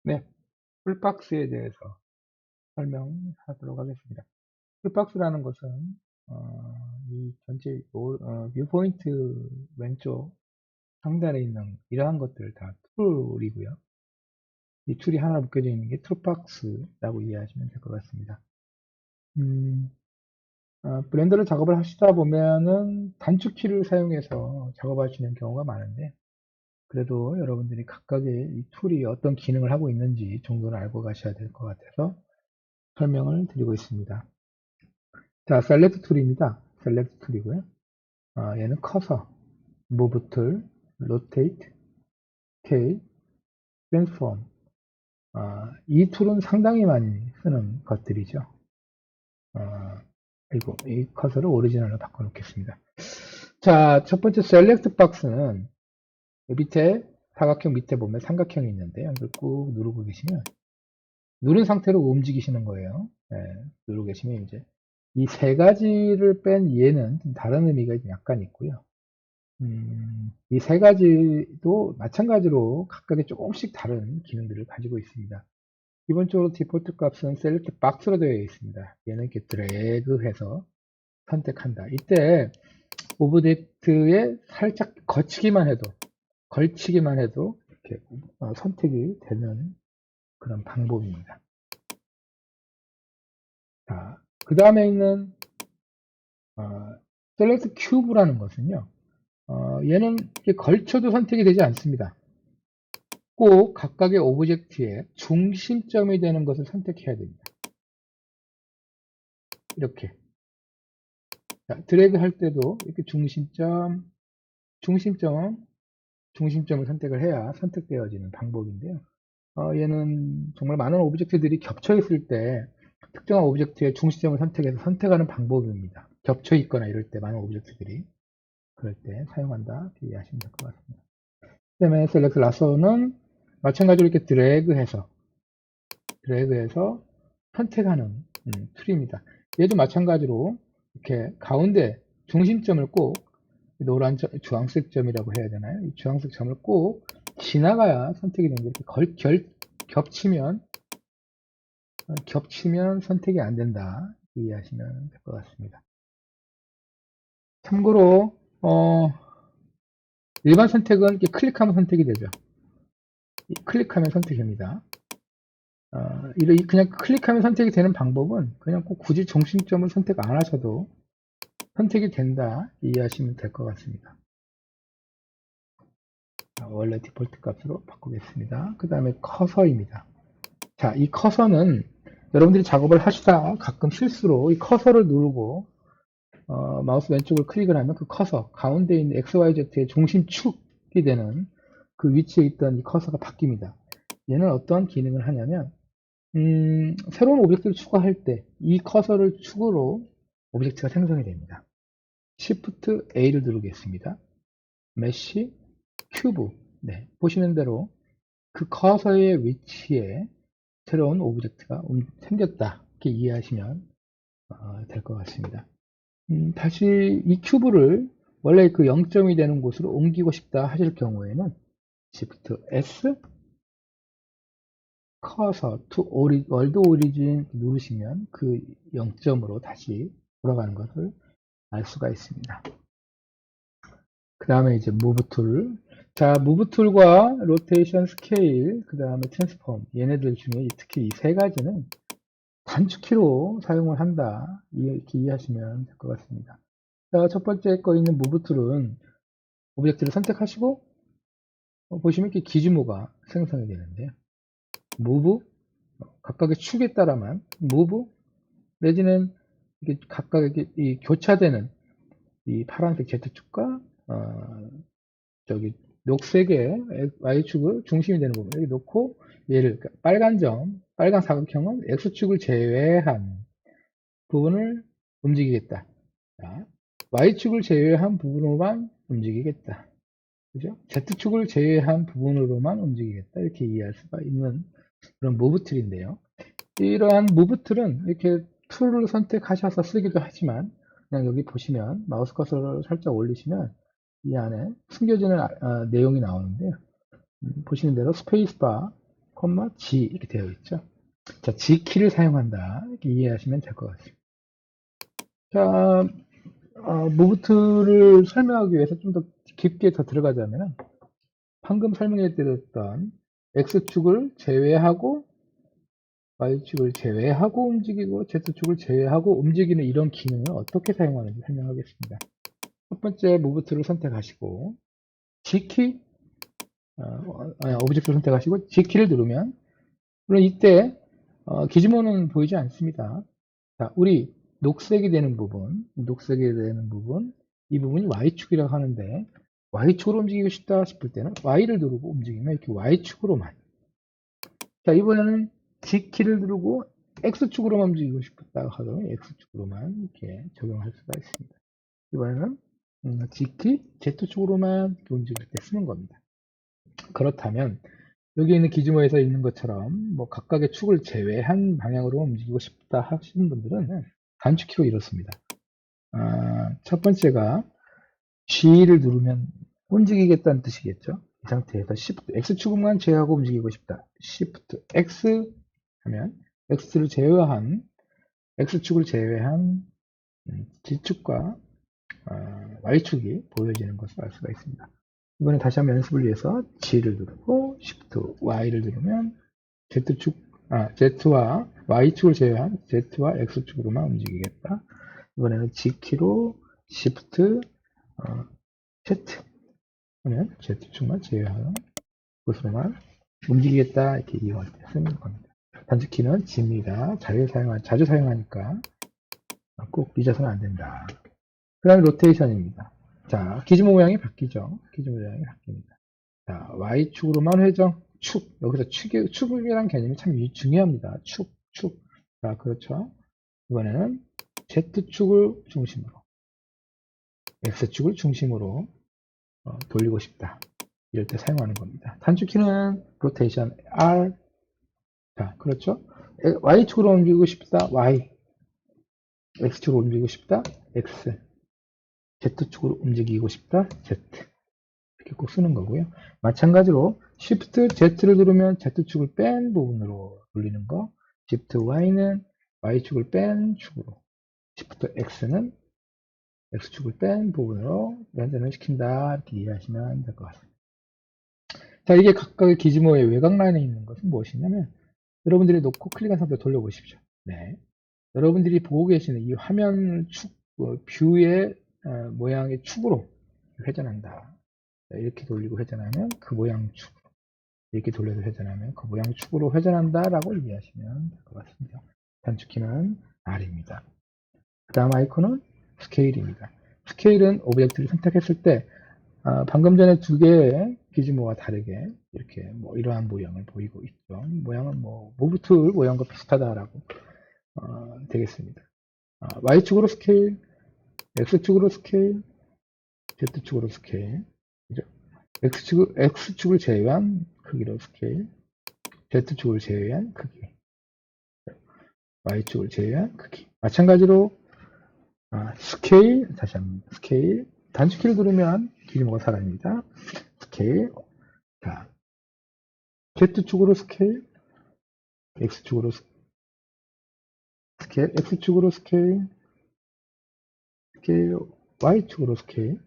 네, 풀박스에 대해서 설명하도록 하겠습니다. 풀박스라는 것은 이 전체 뷰포인트 왼쪽 상단에 있는 이러한 것들 다 툴이고요. 이 툴이 하나 묶여져 있는 게 툴박스라고 이해하시면 될 것 같습니다. 블렌더를 작업을 하시다 보면은 단축키를 사용해서 작업하시는 경우가 많은데, 그래도 여러분들이 각각의 이 툴이 어떤 기능을 하고 있는지 정도는 알고 가셔야 될 것 같아서 설명을 드리고 있습니다. 자, 셀렉트 툴입니다. 셀렉트 툴이고요. 얘는 커서, 무브 툴, 로테이트, 스케일, 트랜스폼. 이 툴은 상당히 많이 쓰는 것들이죠. 그리고 이 커서를 오리지널로 바꿔놓겠습니다. 자, 첫 번째 셀렉트 박스는 밑에 사각형 밑에 보면 삼각형이 있는데요. 이걸 꾹 누르고 계시면 누른 상태로 움직이시는 거예요. 네, 누르고 계시면 이제 이 세 가지를 뺀 얘는 좀 다른 의미가 약간 있고요. 이 세 가지도 마찬가지로 각각의 조금씩 다른 기능들을 가지고 있습니다. 기본적으로 디폴트 값은 셀렉트 박스로 되어 있습니다. 얘는 이렇게 드래그해서 선택한다. 이때 오브젝트에 살짝 걸치기만 해도 이렇게 선택이 되는 그런 방법입니다. 자, 그 다음에 있는 셀렉트 큐브라는 것은요. 얘는 이렇게 걸쳐도 선택이 되지 않습니다. 꼭 각각의 오브젝트의 중심점이 되는 것을 선택해야 됩니다. 이렇게. 자, 드래그 할 때도 이렇게 중심점을 선택을 해야 선택되어지는 방법인데요. 얘는 정말 많은 오브젝트들이 겹쳐 있을 때 특정한 오브젝트의 중심점을 선택해서 선택하는 방법입니다. 겹쳐 있거나 이럴 때 많은 오브젝트들이 그럴 때 사용한다 이해하시면 될 것 같습니다. 그 다음에 셀렉트 라서는 마찬가지로 이렇게 드래그해서 선택하는 툴입니다. 얘도 마찬가지로 이렇게 가운데 중심점을 꼭 노란 주황색 점이라고 해야 되나요? 이 주황색 점을 꼭 지나가야 선택이 되는데 이렇게 겹치면 선택이 안 된다 이해하시면 될 것 같습니다. 참고로 일반 선택은 이렇게 클릭하면 선택이 되죠. 클릭하면 선택입니다. 그냥 클릭하면 선택이 되는 방법은 그냥 꼭 굳이 중심점을 선택 안 하셔도 선택이 된다 이해하시면 될 것 같습니다. 원래 디폴트 값으로 바꾸겠습니다. 그 다음에 커서입니다. 자, 이 커서는 여러분들이 작업을 하시다 가끔 실수로 이 커서를 누르고 마우스 왼쪽을 클릭을 하면 그 커서 가운데 있는 XYZ의 중심축이 되는 그 위치에 있던 이 커서가 바뀝니다. 얘는 어떤 기능을 하냐면 새로운 오브젝트를 추가할 때 이 커서를 축으로 오브젝트가 생성이 됩니다. Shift A를 누르겠습니다. 메쉬 큐브. 네, 보시는 대로 그 커서의 위치에 새로운 오브젝트가 생겼다. 이렇게 이해하시면 될 것 같습니다. 다시 이 큐브를 원래 그 0점이 되는 곳으로 옮기고 싶다 하실 경우에는 Shift S 커서 to 월드 오리진 누르시면 그 0점으로 다시 돌아가는 것을 알 수가 있습니다. 그 다음에 이제 무브 툴. 자, 무브 툴과 로테이션 스케일, 그 다음에 트랜스폼. 얘네들 중에 특히 이 세 가지는 단축키로 사용을 한다. 이렇게 이해하시면 될 것 같습니다. 자, 첫 번째 거 있는 무브 툴은 오브젝트를 선택하시고 보시면 이렇게 기준모가 생성이 되는데요. 무브, 각각의 축에 따라만 무브, 내지는 이게 각각의 이 교차되는 이 파란색 Z축과 저기 녹색의 Y축을 중심이 되는 부분 여기 놓고 얘를 빨간 사각형은 X축을 제외한 부분을 움직이겠다. 자, Y축을 제외한 부분으로만 움직이겠다. 그죠? Z축을 제외한 부분으로만 움직이겠다. 이렇게 이해할 수가 있는 그런 무브 툴인데요. 이러한 무브 툴은 이렇게 툴을 선택하셔서 쓰기도 하지만 그냥 여기 보시면 마우스 커서를 살짝 올리시면 이 안에 숨겨지는 내용이 나오는데요. 보시는 대로 스페이스바 G 이렇게 되어 있죠. 자, G 키를 사용한다. 이렇게 이해하시면 될 것 같습니다. 자, 무브트를 설명하기 위해서 좀 더 깊게 더 들어가자면, 방금 설명해 드렸던 X축을 제외하고 Y축을 제외하고 움직이고 Z축을 제외하고 움직이는 이런 기능을 어떻게 사용하는지 설명하겠습니다. 첫 번째 무브트를 선택하시고 G키, 오브젝트를 선택하시고 G키를 누르면, 물론 이때 기지모는 보이지 않습니다. 자, 우리 녹색이 되는 부분, 이 부분이 Y축이라고 하는데, Y축으로 움직이고 싶다 싶을 때는 Y를 누르고 움직이면 이렇게 Y축으로만. 자, 이번에는 G키를 누르고 X축으로만 움직이고 싶다 하더라도 X축으로만 이렇게 적용할 수가 있습니다. 이번에는 G키, Z축으로만 움직일 때 쓰는 겁니다. 그렇다면 여기 있는 기지모에서 있는 것처럼 뭐 각각의 축을 제외한 방향으로 움직이고 싶다 하시는 분들은 단축키로 이렇습니다. 첫 번째가 G를 누르면 움직이겠다는 뜻이겠죠. 이 상태에서 Shift X축만 제외하고 움직이고 싶다. Shift X 하면 X축을 제외한 G축과 Y축이 보여지는 것을 알 수가 있습니다. 이번에 다시 한번 연습을 위해서 G를 누르고 Shift Y를 누르면 Z와 Y축을 제외한 Z와 X축으로만 움직이겠다. 이번에는 G키로 Shift Z 하면 Z축만 제외하는 것으로만 움직이겠다. 이렇게 이용할 때 쓰는 겁니다. 단축키는 G입니다. 자주 사용하니까 꼭 잊어서는 안 된다. 그 다음에 로테이션입니다. 자, 기지모 모양이 바뀌죠. 기지모 모양이 바뀝니다. 자, Y축으로만 회전, 축. 여기서 축이라는 개념이 참 중요합니다. 축. 자, 그렇죠. 이번에는 Z축을 중심으로, X축을 중심으로 돌리고 싶다. 이럴 때 사용하는 겁니다. 단축키는 로테이션 R. 자, 그렇죠. Y축으로 움직이고 싶다. Y. X축으로 움직이고 싶다. X. Z축으로 움직이고 싶다. Z. 이렇게 꼭 쓰는 거고요. 마찬가지로 Shift Z를 누르면 Z축을 뺀 부분으로 돌리는 거, Shift Y는 Y축을 뺀 축으로, Shift X는 X축을 뺀 부분으로 연전을 시킨다. 이렇게 이해하시면 될 것 같습니다. 자, 이게 각각의 기지모의 외곽 라인에 있는 것은 무엇이냐면, 여러분들이 놓고 클릭한 상태로 돌려보십시오. 네. 여러분들이 보고 계시는 이 화면 뷰의 모양의 축으로 회전한다. 이렇게 돌리고 회전하면 그 모양 축으로, 이렇게 돌려서 회전하면 그 모양 축으로 회전한다 라고 이해하시면 될 것 같습니다. 단축키는 R입니다. 그 다음 아이콘은 스케일입니다. 스케일은 오브젝트를 선택했을 때 방금 전에 두 개의 기지모와 다르게 이렇게 뭐 이러한 모양을 보이고 있죠. 모양은 뭐 무브 툴 모양과 비슷하다라고 되겠습니다. Y축으로 스케일, X축으로 스케일, Z축으로 스케일, 그죠? X축을 제외한 크기로 스케일, Z축을 제외한 크기, Y축을 제외한 크기. 마찬가지로 스케일, 다시 한번 스케일, 단축키를 누르면 기지모가 사라집니다. 스케일, 자, Z축으로 스케일, X축으로 스케일, X축으로 스케일, Y축으로 스케일.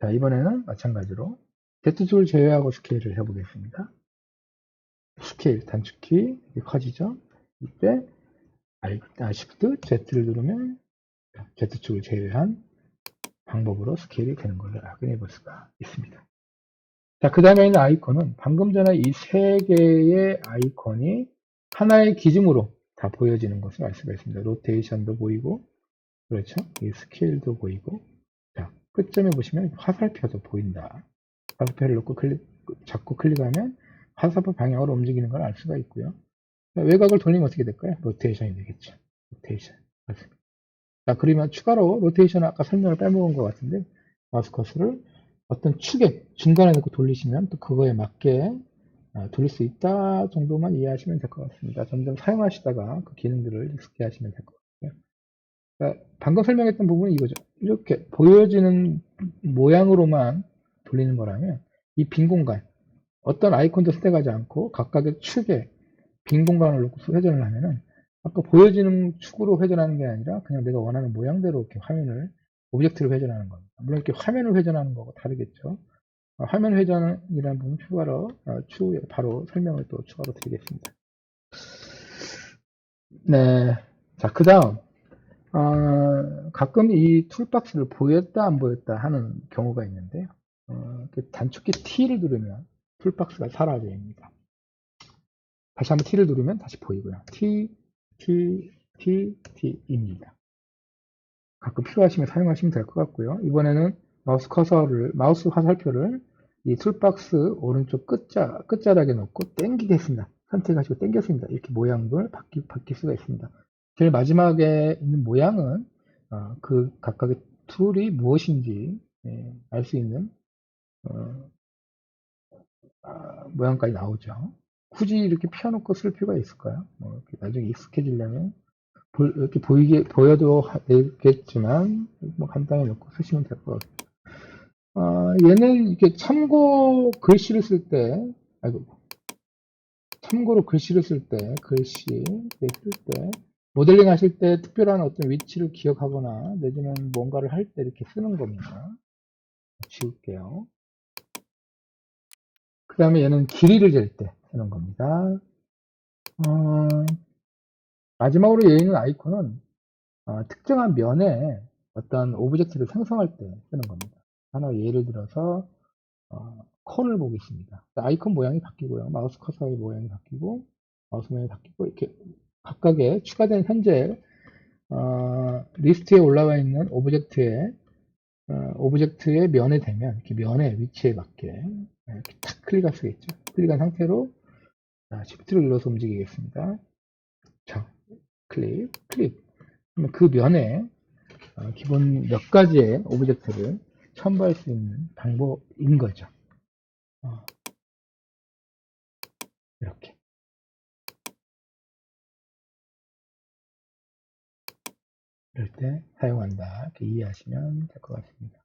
자, 이번에는 마찬가지로 Z축을 제외하고 스케일을 해보겠습니다. 스케일, 단축키, 커지죠? 이때 Shift Z를 누르면 Z축을 제외한 방법으로 스케일이 되는 것을 확인해 볼 수가 있습니다. 자, 그 다음에 있는 아이콘은 방금 전에 이 세 개의 아이콘이 하나의 기준으로 다 보여지는 것을 알 수가 있습니다. 로테이션도 보이고, 그렇죠? 이 스케일도 보이고, 자, 끝점에 보시면 화살표도 보인다. 화살표를 놓고 잡고 클릭하면 화살표 방향으로 움직이는 걸 알 수가 있고요. 자, 외곽을 돌리면 어떻게 될까요? 로테이션이 되겠죠. 로테이션. 맞습니다. 자, 그러면 추가로 로테이션은 아까 설명을 빼먹은 것 같은데, 마우스 커서를 어떤 축에 중간에 놓고 돌리시면 또 그거에 맞게 돌릴 수 있다 정도만 이해하시면 될 것 같습니다. 점점 사용하시다가 그 기능들을 익숙해 하시면 될 것 같고요. 그러니까 방금 설명했던 부분은 이거죠. 이렇게 보여지는 모양으로만 돌리는 거라면 이 빈 공간, 어떤 아이콘도 선택하지 않고 각각의 축에 빈 공간을 놓고 회전을 하면은 아까 보여지는 축으로 회전하는 게 아니라 그냥 내가 원하는 모양대로 이렇게 화면을 오브젝트를 회전하는 겁니다. 물론 이렇게 화면을 회전하는 거고 다르겠죠. 화면 회전이라는 부분 추가로 추후에 바로 설명을 또 추가로 드리겠습니다. 네, 자 그다음 가끔 이 툴박스를 보였다 안 보였다 하는 경우가 있는데요. 단축키 T를 누르면 툴박스가 사라집니다. 다시 한번 T를 누르면 다시 보이고요. T, T입니다. 가끔 필요하시면 사용하시면 될 것 같고요. 이번에는 마우스 화살표를 이 툴박스 오른쪽 끝자락에 놓고 당기겠습니다. 선택하시고 당겼습니다. 이렇게 모양을 바뀔 수가 있습니다. 제일 마지막에 있는 모양은 그 각각의 툴이 무엇인지 알 수 있는 모양까지 나오죠. 굳이 이렇게 펴놓고 쓸 필요가 있을까요? 이렇게 나중에 익숙해지려면 이렇게 보여도 되겠지만 뭐 간단히 넣고 쓰시면 될 것 같아요. 얘는 이렇게 참고로 글씨를 쓸 때, 모델링 하실 때 특별한 어떤 위치를 기억하거나, 내지는 뭔가를 할 때 이렇게 쓰는 겁니다. 지울게요. 그 다음에 얘는 길이를 잴 때 쓰는 겁니다. 마지막으로 얘 있는 아이콘은 특정한 면에 어떤 오브젝트를 생성할 때 쓰는 겁니다. 하나 예를 들어서 콘을 보겠습니다. 아이콘 모양이 바뀌고요. 마우스 커서의 모양이 바뀌고 마우스 모양이 바뀌고 이렇게 각각의 추가된 현재 리스트에 올라와 있는 오브젝트의 면에 되면 이렇게 면의 위치에 맞게 이렇게 탁 클릭할 수가 있죠. 클릭한 상태로 Shift를 눌러서 움직이겠습니다. 자, 클릭. 그러면 그 면에 기본 몇 가지의 오브젝트를 첨부할 수 있는 방법인 거죠. 이렇게. 이럴 때 사용한다. 이렇게 이해하시면 될 것 같습니다.